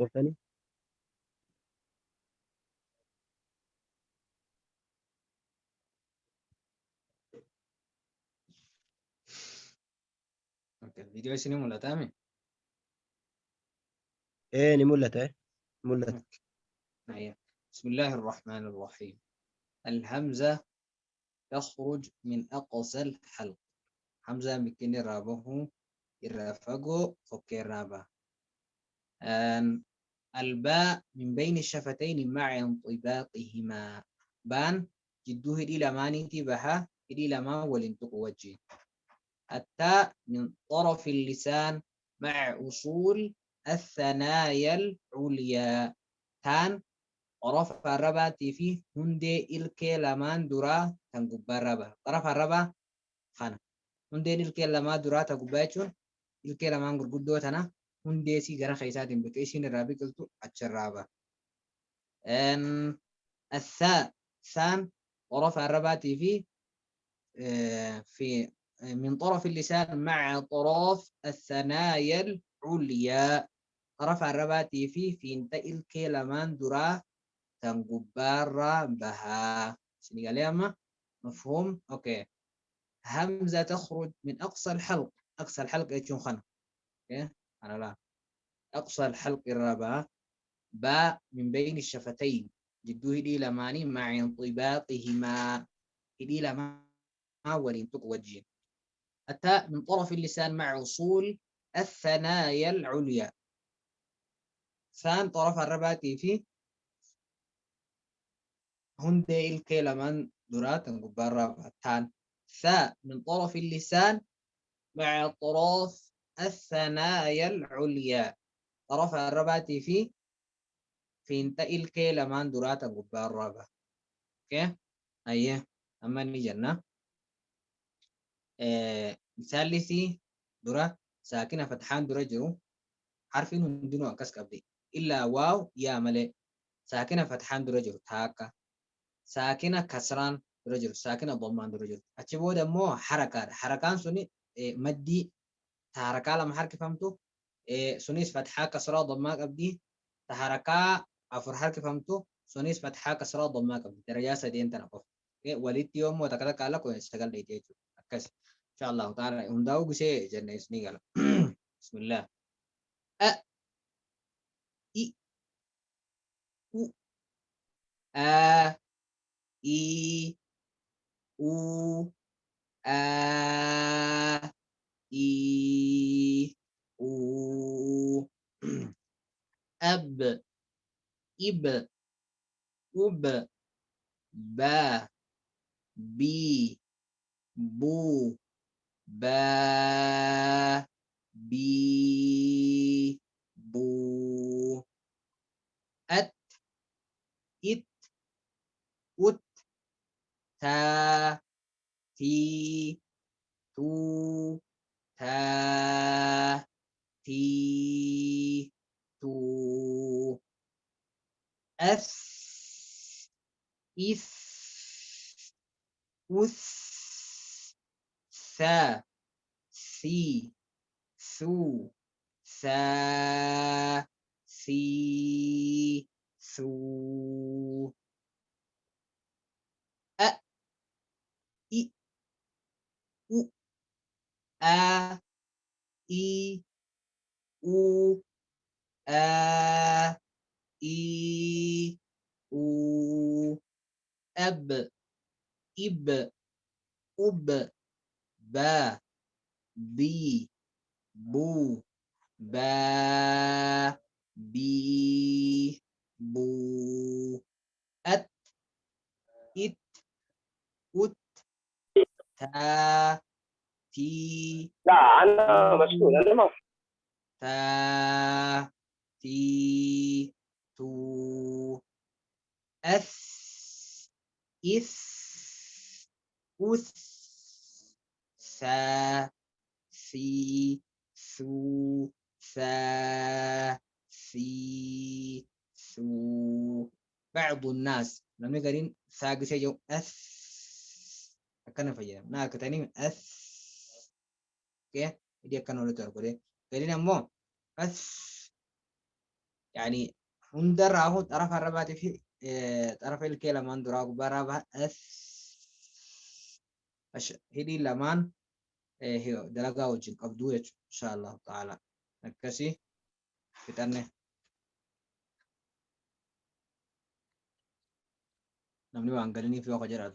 مفهوم ثاني؟ اوكي الفيديو شنو ولا تامي؟ إيه نملت إيه ملت. أيوة. بسم الله الرحمن الرحيم. الهمزة تخرج من أقصى الحلق. همزة بكني رابه الرافقو فوق الرابع. الباء من بين الشفتين مع انطباقهما. بان جدوه دي لماني تبها دي لما ولنتق وجه. التاء من طرف اللسان مع أصول الثنايا العليا. تان طرف الربا في هندي إلكي لمان درا تنقب الربا. طرف الربا خانة هندي إلكي لما درا تنقباتون إلكي لمان قرقودو تنا هندي سي غرا خيسات بكيشين الرابي قلتو أتشرابا. أن الثاء ثان طرف الربا في من طرف اللسان مع طرف الثنايا العليا. طرف الربا في انتقل كلمان درا تنقبار بها سنغاليا. مفهوم؟ اوكي. همزة تخرج من أقصى الحلق. أقصى الحلق يجون خنا. اوكي أنا لا. أقصى الحلق الرابع. باء من بين الشفتين جدوه دي لماني مع انطباقهما دي لما ولين تقوجين. التاء من طرف اللسان مع وصول الثنايا العليا. ثان طرف الرباتي في هندي الكلمان درات قبار رابع تان. ثاء من طرف اللسان مع طرف الثنايا العليا. طرف الرباتي في انتقل الكلمان درات قبار رابع. اوكي ايه اما نيجنا مثالثي درا ساكنة فتحان درا جرو حرفين هندنو أكس قبدي إلا واو يا ملي ساكنة فتحان درا جرو تاكا ساكنة كسران درا جرو ساكنة ضمان درا جرو أتشبه دمو حركة حركان سوني مدي تحركة لما حركة فهمتو سونيس فتحة كسرة ضمان قبدي تحركة أفر حركة فهمتو سونيس فتحة كسرة ضمان قبدي درجة دين تنقف وليت يوم وتكذا كالا كو يشتغل ديتيجو أكس إن شاء الله تعالى هم بشيء جنة اسمي قال. بسم الله. أ إي أو آ إي أو آ إي أو أب إب أب با بي بو با بي بو أت إت أت تا تي تو تا تي تو أس إث أث ثا ثي ثو ثا ثي ثو أ إ أو آ إي أو آ إي أو أب إب أب با بي بو با بي بو أت إت أت تا تي لا أنا مسؤول تو أنا ما تا تي تو أث إث أث ثا ثي ثو ثا ثي ثو. بعض الناس لما يقولين ثاقي شيء أث أكنا فجأة ناك تاني أث. اوكي دي أكنا ولا تقول قالين أمو أث يعني هندر راهو طرف الربات في طرف الكلام من دراغ برابا هدي لمان هي دلقا وجن قبدو إن شاء الله تعالى نكسي فتنة نمني وانقلني في وقت جرى